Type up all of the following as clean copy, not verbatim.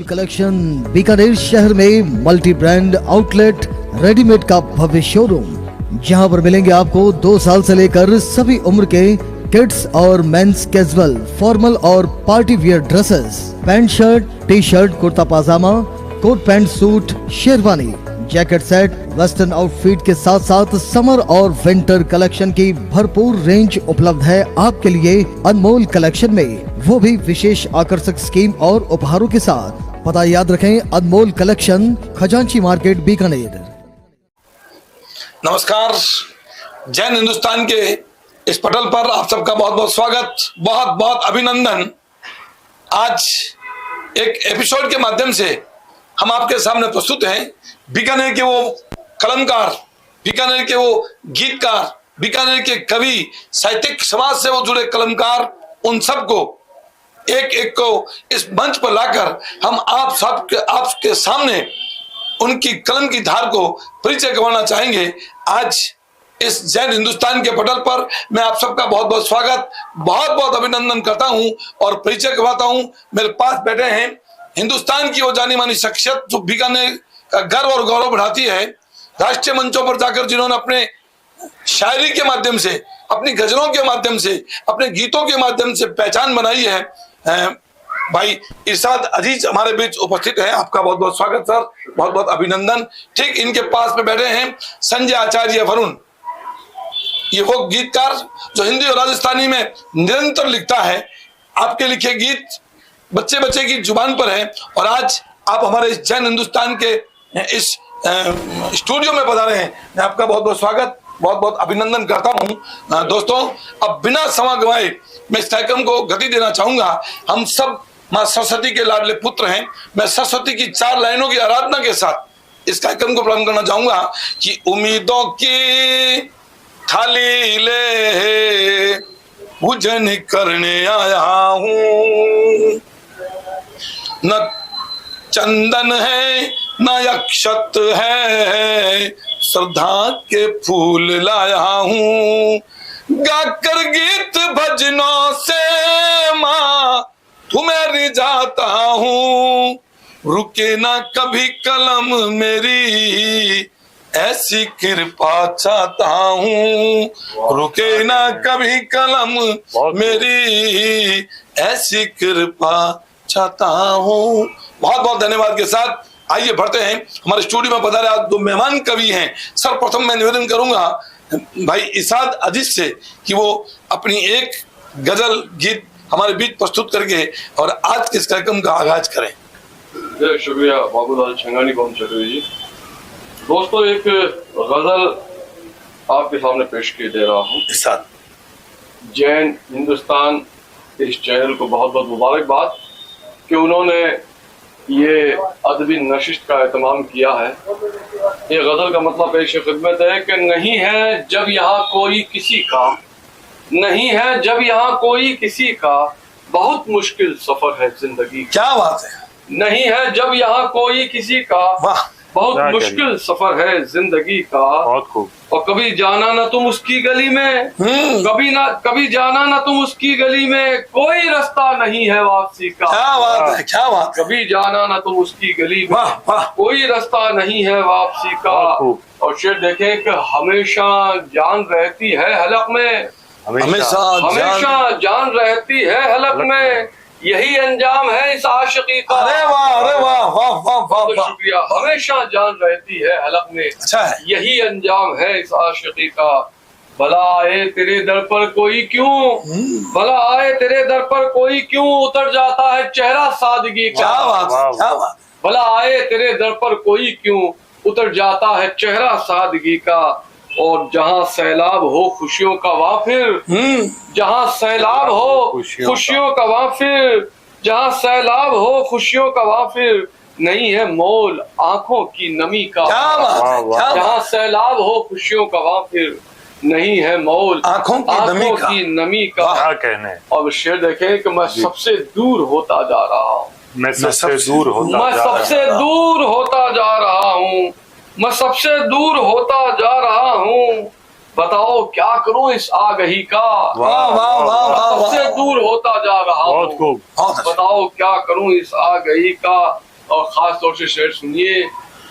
Collection Bikaner शहर में multi brand outlet readymade का भव्य शोरूम, जहां पर मिलेंगे आपको 2 साल से लेकर सभी उम्र के किड्स और मेंस कैजुअल, फॉर्मल और party wear dresses, pant shirt, T shirt, kurta pajama, coat pant suit, sherwani, jacket set, western outfit के साथ साथ समर और विंटर कलेक्शन की भरपूर रेंज उपलब्ध है आपके लिए अनमोल कलेक्शन में, वो भी विशेष आकर्षक स्कीम और उपहारों के साथ। पता याद रखें, अनमोल कलेक्शन, खजांची मार्केट, बीकानेर। नमस्कार, जैन हिंदुस्तान के इस पटल पर आप सबका बहुत बहुत स्वागत, बहुत बहुत अभिनंदन। आज एक एपिसोड के माध्यम से हम आपके सामने प्रस्तुत हैं बीकानेर के वो कलमकार, बीकानेर के वो गीतकार, बीकानेर के कवि, साहित्यिक समाज से वो जुड़े कलमकार, उन सबको एक एक को इस मंच पर लाकर हम आपके सामने उनकी कलम की धार को परिचय करवाना चाहेंगे। आज इस जैन हिंदुस्तान के पटल पर मैं आप सबका बहुत बहुत स्वागत, बहुत बहुत अभिनंदन करता हूं और परिचय करवाता हूं। मेरे पास बैठे हैं हिंदुस्तान की वो जानी मानी शख्सियत जो बीकानेर का गर्व और गौरव बढ़ाती है। राष्ट्रीय मंचों पर जाकर जिन्होंने अपने शायरी के माध्यम से, अपनी गजलों के माध्यम से, अपने गीतों के माध्यम से पहचान बनाई है, भाई इरशाद अजीज हमारे बीच उपस्थित है। आपका बहुत बहुत स्वागत सर, बहुत बहुत अभिनंदन। ठीक इनके पास में बैठे हैं संजय आचार्य वरुण, ये वो गीतकार जो हिंदी और राजस्थानी में निरंतर लिखता है। आपके लिखे गीत बच्चे बच्चे की जुबान पर है और आज आप हमारे इस जैन हिंदुस्तान के इस स्टूडियो में पधारे हैं। मैं आपका बहुत बहुत स्वागत, बहुत बहुत अभिनंदन करता हूं। दोस्तों, अब बिना समय गंवाए मैं इस कार्यक्रम को गति देना चाहूंगा। हम सब माँ सरस्वती के लाडले पुत्र हैं। मैं सरस्वती की 4 लाइनों की आराधना के साथ इस कार्यक्रम को प्रारंभ करना चाहूंगा कि उम्मीदों की थाली ले पूजन करने आया हूँ, न चंदन है न अक्षत है, श्रद्धा के फूल लाया हूँ, गाकर गीत भजनों से माँ तुम्हें रिझाता हूँ, रुके ना कभी कलम मेरी ऐसी कृपा चाहता हूँ, रुके ना कभी कलम मेरी ऐसी कृपा चाहता हूँ। बहुत बहुत धन्यवाद के साथ आइए बढ़ते हैं हमारे स्टूडियो में पधारे आज 2 मेहमान कवि हैं। सर्वप्रथम मैं निवेदन करूंगा भाई इरशाद अजीज से कि वो अपनी एक गजल गीत हमारे बीच प्रस्तुत करके और आज के इस कार्यक्रम का आगाज करें। शुक्रिया बाबूलाल छंगानी जी। दोस्तों, एक गजल आपके सामने पेश किए दे रहा हूँ। इरशाद। जैन हिंदुस्तान इस चैनल को बहुत बहुत मुबारकबाद कि उन्होंने ये अदबी नशिस्त का एहतमाम किया है। ये गजल का मतलब पेश खिदमत है कि नहीं है जब यहाँ कोई किसी का, नहीं है जब यहाँ कोई किसी का, बहुत मुश्किल सफर है जिंदगी। क्या बात है। नहीं है जब यहाँ कोई किसी का, बहुत मुश्किल सफर है जिंदगी का। बहुत खूब। और कभी जाना ना तुम उसकी गली में, कभी जाना ना तुम उसकी गली में, कोई रास्ता नहीं है वापसी का। क्या बात है, क्या बात। कभी जाना ना तुम उसकी गली में, कोई रास्ता नहीं है वापसी का। और शेर देखें कि हमेशा जान रहती है हलक में, हमेशा जान रहती है हलक में, यही अंजाम है इस आशिकी का। अरे वाह, अरे वाह, वाह वाह वाह, शुक्रिया। हमेशा जान रहती है हलक में, अच्छा है, यही अंजाम है इस आशिकी का। भला आए तेरे दर पर कोई क्यों, भला आए तेरे दर पर कोई क्यों, उतर जाता है चेहरा सादगी का। क्या बात, क्या बात। भला आए तेरे दर पर कोई क्यों, उतर जाता है चेहरा सादगी का। और जहाँ सैलाब हो खुशियों का वाफिर, जहाँ सैलाब हो खुशियों का वाफिर, जहाँ सैलाब हो खुशियों का वाफिर, नहीं है मोल आंखों की नमी का। जहाँ सैलाब हो खुशियों का वाफिर, नहीं है मोल आंखों की नमी का। क्या कहने। और शेर देखें कि मैं सबसे दूर होता जा रहा हूँ, मैं सबसे दूर होता जा रहा हूँ, मैं सबसे दूर होता जा रहा हूँ। बताओ क्या करूं इस आगही का, वाह वाह वाह वाह, सबसे दूर होता जा रहा हूँ। बताओ क्या करूं इस आगही का। और खास तौर से शेर सुनिए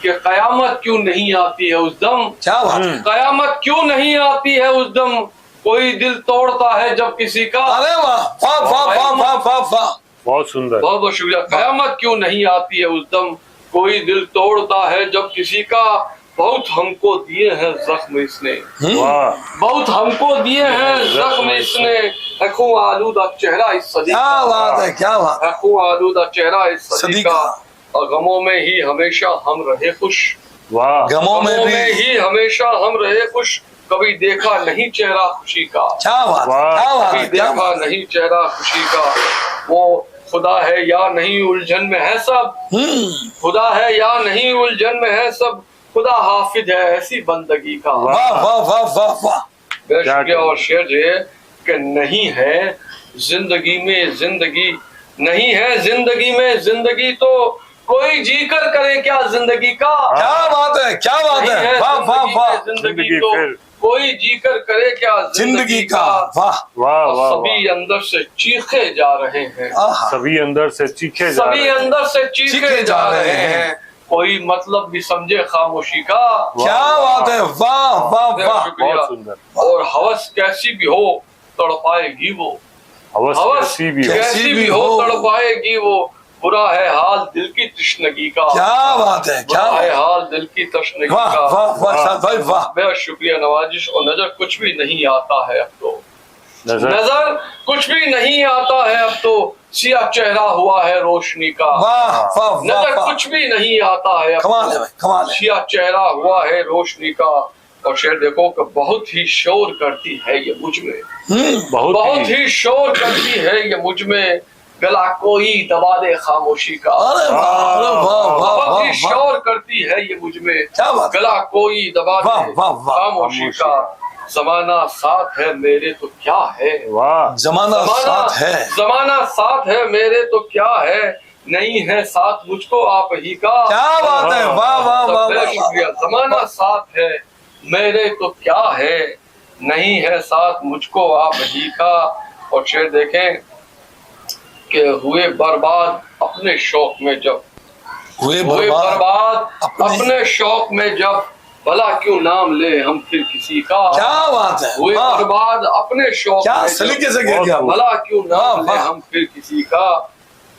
कि कयामत क्यों नहीं आती है उस दम, क्या बात है। कयामत क्यों नहीं आती है उस दम, कोई दिल तोड़ता है जब किसी का। अरे वाह वाह वाह वाह वाह वाह वाह, बहुत सुंदर। बहुत बहुत शुक्रिया। कयामत क्यों नहीं आती है उस दम, कोई दिल तोड़ता है जब किसी का, बहुत हमको दिए हैं जख्म इसने, वाह, बहुत हमको दिए हैं जख्म इसने, आंखों आलूदा चेहरा इस सदी क्या का, बात है, क्या बात है। आंखों आलूदा चेहरा इस सदी सदी का, का। और गमों में ही हमेशा हम रहे खुश, वाह, गमों में गमों भी में ही हमेशा हम रहे खुश, कभी देखा नहीं चेहरा खुशी का, क्या बात है, वाह। क्या बात कभी है, क्या देखा बात है। नहीं चेहरा खुशी का। वो खुदा है या नहीं उलझन में है सब, खुदा है या नहीं उलझन में है सब, खुदा हाफिज है ऐसी बंदगी का। वाह वाह वाह वाह वाह, शुक्रिया। और शेर ये कि नहीं है जिंदगी में जिंदगी, नहीं है जिंदगी में जिंदगी तो कोई जीकर करे क्या जिंदगी का, क्या बात है, क्या बात नहीं है, है वाह वाह वाह, जिंदगी तो फिर। कोई जीकर करे क्या जिंदगी का, वाह वाह, और वाह, सभी अंदर से चीखे जा रहे हैं, आहा, सभी अंदर से चीखे जा रहे सभी हैं। अंदर से चीखे जा रहे हैं, कोई मतलब भी समझे खामोशी का। क्या बात है, वाह वाह वाह, शुक्रिया। बहुत सुंदर। और हवस कैसी भी हो तड़पाएगी वो, हवस हवस कैसी भी हो। कैसी भी हो तड़पाएगी वो, बुरा है हाल दिल की तृष्णगी का, क्या बात है, क्या बुरा बात है है, हाल दिल की तृष्णगी वाह का। वाह वाह साहब भाई वाह, बेहद शुक्रिया नवाजिश। और नजर कुछ भी नहीं आता है अब तो, नजर नजर कुछ भी नहीं आता है अब तो, सिया चेहरा हुआ है रोशनी का, वाह वाह वाह नजर वाह, कुछ भी नहीं आता है अब कमाल है तो, भाई, कमाल है। सिया चेहरा हुआ है रोशनी का। और शेर देखो कि बहुत ही शोर करती है ये मुझ में, बहुत बहुत ही ही शोर करती है ये मुझ में, गला कोई दबा दे खामोशी का, अरे वाह, अरे वाह वाह बहुत वाह ही वाह, शोर करती है ये मुझ में, क्या बात है, गला कोई दबा वाह, दे वाह, वाह, खामोशी का। जमाना साथ है मेरे तो क्या है, वाह, जमाना साथ है, जमाना साथ है मेरे तो क्या है, नहीं है साथ मुझको आप ही का। क्या बात है, वाह वाह वाह बेहद वाह, शुक्रिया। जमाना साथ है मेरे तो क्या है, नहीं है साथ मुझको आप ही का। और शेर देखें कि हुए बर्बाद अपने शौक में जब, हुए हुए बर्बाद, बर्बाद अपने शौक में जब, भला क्यों नाम ले हम फिर किसी का। क्या बात है, हुए वाह, बर्बाद अपने शौक क्या में सलीके जब, से कह दिया, भला क्यों नाम वाह, ले हम फिर किसी का।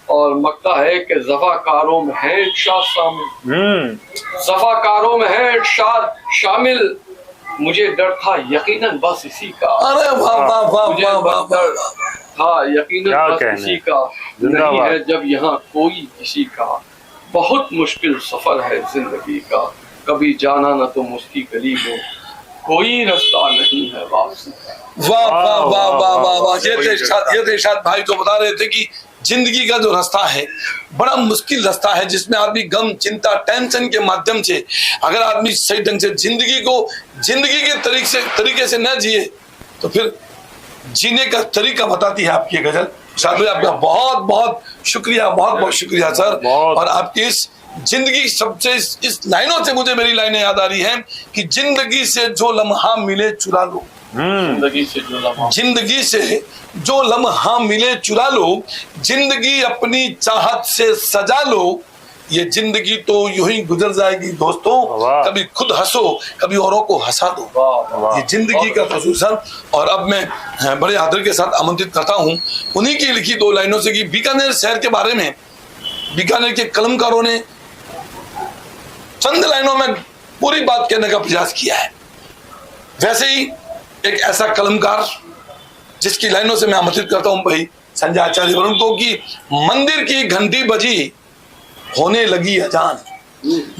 और मक्का है कि जफाकारों में है इरशाद शामिल, जफाकारों में है इरशाद शामिल, मुझे डर था यकीनन बस इसी का। अरे वाह वाह वाह मुझे वाह वाह बस डर वाह, था यकीनन क्या बस कहने। इसी का, नहीं जिंदाबाद। है जब यहाँ कोई किसी का, बहुत मुश्किल सफर है जिंदगी का, कभी जाना न तुम उसकी गली में, कोई रास्ता नहीं है वापसी का। वाह वाह वाह वाह वाह वाह, ये कोई तो इरशाद भाई तो बता रहे थे कि जिंदगी का जो रास्ता है बड़ा मुश्किल रास्ता है, जिसमें आदमी गम चिंता टेंशन के माध्यम से अगर आदमी सही ढंग से जिंदगी को जिंदगी के तरीके से न जिए तो फिर जीने का तरीका बताती है आपकी गजल। इरशाद भाई आपका बहुत बहुत शुक्रिया, बहुत बहुत शुक्रिया सर। बहुत। और आपकी इस जिंदगी सबसे इस लाइनों से मुझे मेरी लाइनें याद आ रही हैं कि जिंदगी से जो लम्हा मिले चुरा लो, जिंदगी से जो लम्हा, जिंदगी से जो लम्हा मिले चुरा लो, जिंदगी अपनी चाहत से सजा लो, ये जिंदगी तो यूं ही गुजर जाएगी दोस्तों, वाह। कभी खुद हंसो कभी औरों को हंसा दो, वाह, वाह। ये जिंदगी का खसूसन। और अब मैं बड़े आदर के साथ आमंत्रित करता हूं उन्हीं की लिखी दो लाइनों से कि बीकानेर शहर के बारे में बीकानेर के कलमकारों ने चंद लाइनों में पूरी बात कहने का प्रयास किया है। वैसे ही एक ऐसा कलमकार जिसकी लाइनों से मैं आमंत्रित करता हूं भाई संजय आचार्य वरुण को कि मंदिर की घंटी बजी होने लगी अजान,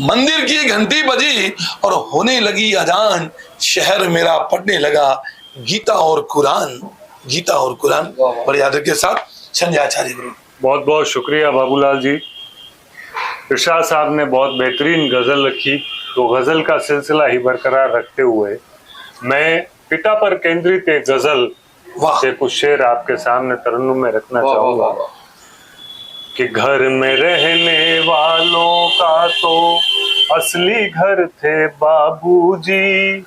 मंदिर की घंटी बजी और होने लगी अजान, शहर मेरा पढ़ने लगा गीता और कुरान, गीता और कुरान। बड़े आदर के साथ संजय आचार्य वरुण। बहुत बहुत शुक्रिया बाबूलाल जी। इरशाद साहब ने बहुत बेहतरीन गजल रखी, तो गजल का सिलसिला ही बरकरार रखते हुए मैं पिता पर केंद्रित एक गजल वाह से कुछ शेर आपके सामने तरन्नुम में रखना वाह, चाहूंगा वाह, वाह। कि घर में रहने वालों का तो असली घर थे बाबूजी,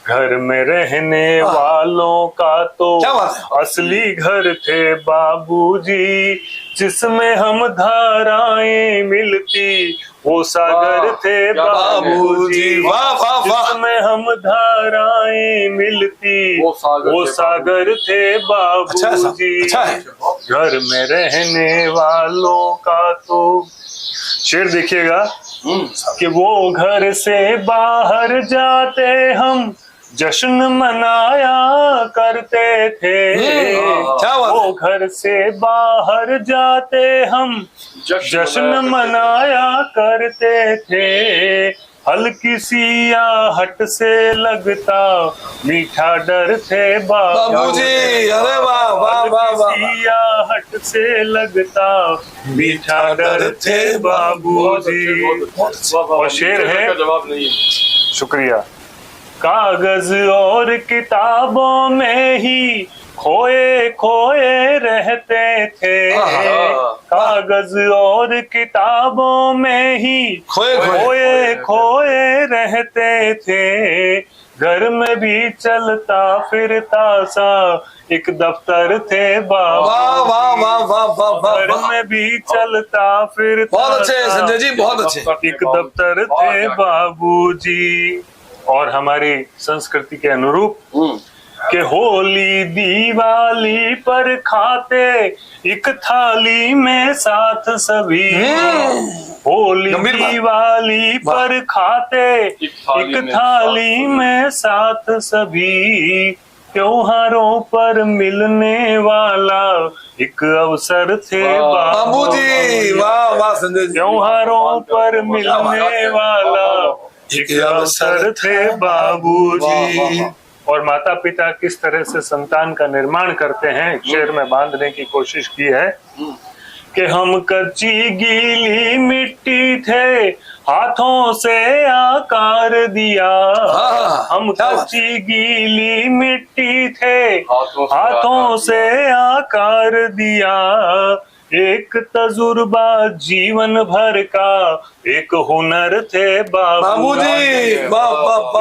घर में रहने वालों का तो क्या बात है? असली घर थे बाबूजी, जिसमें हम धाराएं मिलती वो सागर वाह, थे क्या बात है। बाबूजी। वाह वाह वाह। जिसमें हम धाराएं मिलती वो सागर थे अच्छा है साहब, बाबूजी। अच्छा है। घर में रहने वालों का तो शेर देखिएगा कि वो घर से बाहर जाते हम जश्न मनाया करते थे। क्या बात है। वो घर से बाहर जाते हम जश्न मनाया करते थे। हल्की सी आहट से लगता मीठा डर थे बाबूजी, अरे वाह वाह वाह वाह। हल्की सी आहट से लगता मीठा डर थे बाबूजी। और शेर है, जवाब नहीं है। शुक्रिया। कागज और किताबों में ही खोए खोए रहते थे। कागज और किताबों में ही खोए खोए रहते थे। घर में भी चलता फिरता सा एक दफ्तर थे वाह वाह वाह वाह वाह वाह। घर में भी चलता फिरता बहुत अच्छे सा संजय जी, बहुत अच्छे। एक दफ्तर थे बाबूजी। और हमारी संस्कृति के अनुरूप कि होली दिवाली पर खाते एक थाली में साथ सभी। होली दिवाली पर खाते एक थाली में साथ सभी। त्योहारों पर मिलने वाला एक अवसर थे बाबूजी। वाह वाह संजय जी। त्योहारों पर मिलने वाला एक अवसर थे बाबूजी। और माता पिता किस तरह से संतान का निर्माण करते हैं शेर में बांधने की कोशिश की है कि हम कच्ची गीली मिट्टी थे हाथों से आकार दिया। हम कच्ची गीली मिट्टी थे हाथों से आकार दिया। एक तजुर्बा जीवन भर का एक हुनर थे बाबूजी।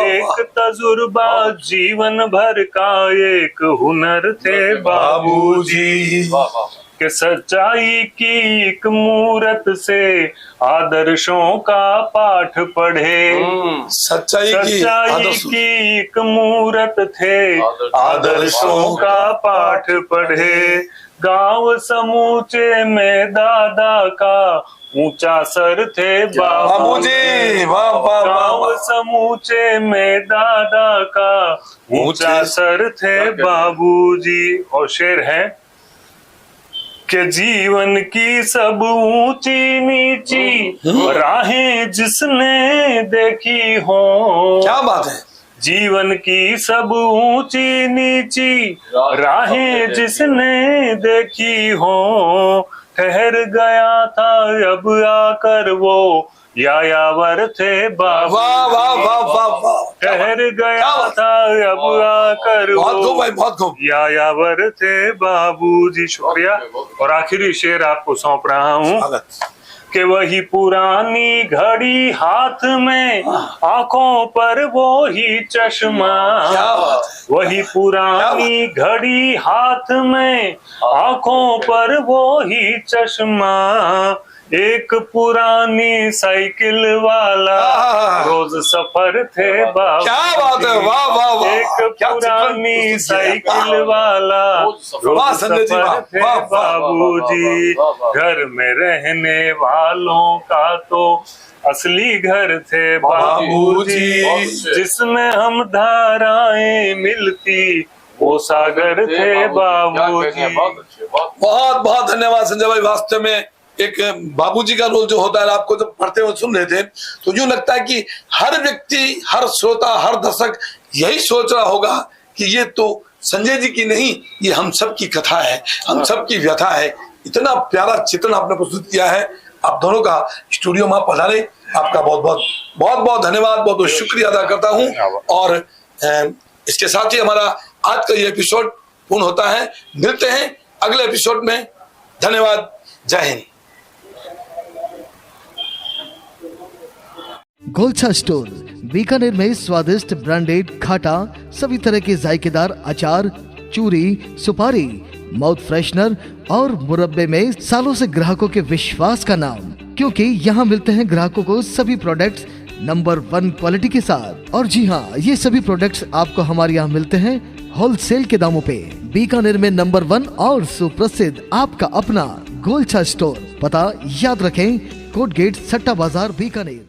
एक तजुर्बा जीवन भर का एक हुनर थे बाबूजी। कि सच्चाई की एक मूरत से आदर्शों का पाठ पढ़े। सच्चाई की एक मूरत थे आदर्शों का पाठ पढ़े। गांव समूचे में दादा का ऊंचा सर थे बाबूजी। गांव समूचे में दादा का ऊंचा सर थे बाबूजी। और शेर है कि जीवन की सब ऊंची नीची राहें जिसने देखी हो। क्या बात है। जीवन की सब ऊंची नीची राहें जिसने देखी हो। ठहर गया था अब आकर वो यायावर थे बाबू। वाह वाह वाह वाह वाह। ठहर गया था अब आकर बहुत खूब यायावर थे बाबूजी। शुक्रिया। और आखिरी शेर आपको सौंप रहा हूँ कि वही पुरानी घड़ी हाथ में आंखों पर वो ही चश्मा। वही पुरानी घड़ी हाथ में आंखों पर वो ही चश्मा। एक पुरानी साइकिल वाला रोज सफर थे बाबू। क्या बात है। वाह वाह वाह। एक पुरानी साइकिल वाला रोज सफर थे बाबूजी। घर में रहने वालों का तो असली घर थे बाबूजी। जिसमें हम धाराएं मिलती वो सागर थे बाबूजी। बहुत बहुत धन्यवाद संजय भाई। वास्तव में एक बाबूजी का रोल जो होता है, आपको जब पढ़ते हुए सुन रहे थे तो यूं लगता है कि हर व्यक्ति, हर श्रोता, हर दर्शक यही सोच रहा होगा कि ये तो संजय जी की नहीं, ये हम सब की कथा है, हम सब की व्यथा है। इतना प्यारा चित्रण आपने प्रस्तुत किया है। आप दोनों का स्टूडियो में पधारे, आपका बहुत बहुत धन्यवाद, बहुत बहुत शुक्रिया अदा करता हूँ। और इसके साथ ही हमारा आज का ये एपिसोड पूर्ण होता है। मिलते हैं अगले एपिसोड में। धन्यवाद। जय हिंद। गोलछा स्टोर बीकानेर में स्वादिष्ट ब्रांडेड खाटा, सभी तरह के जायकेदार अचार, चूरी, सुपारी, माउथ फ्रेशनर और मुरब्बे में सालों से ग्राहकों के विश्वास का नाम, क्योंकि यहाँ मिलते हैं ग्राहकों को सभी प्रोडक्ट्स नंबर 1 क्वालिटी के साथ। और जी हाँ, ये सभी प्रोडक्ट्स आपको हमारे यहाँ मिलते हैं होलसेल के दामों पे। बीकानेर में नंबर 1 और सुप्रसिद्ध आपका अपना गोलछा स्टोर। पता याद रखें, कोट गेट, सट्टा बाजार, बीकानेर।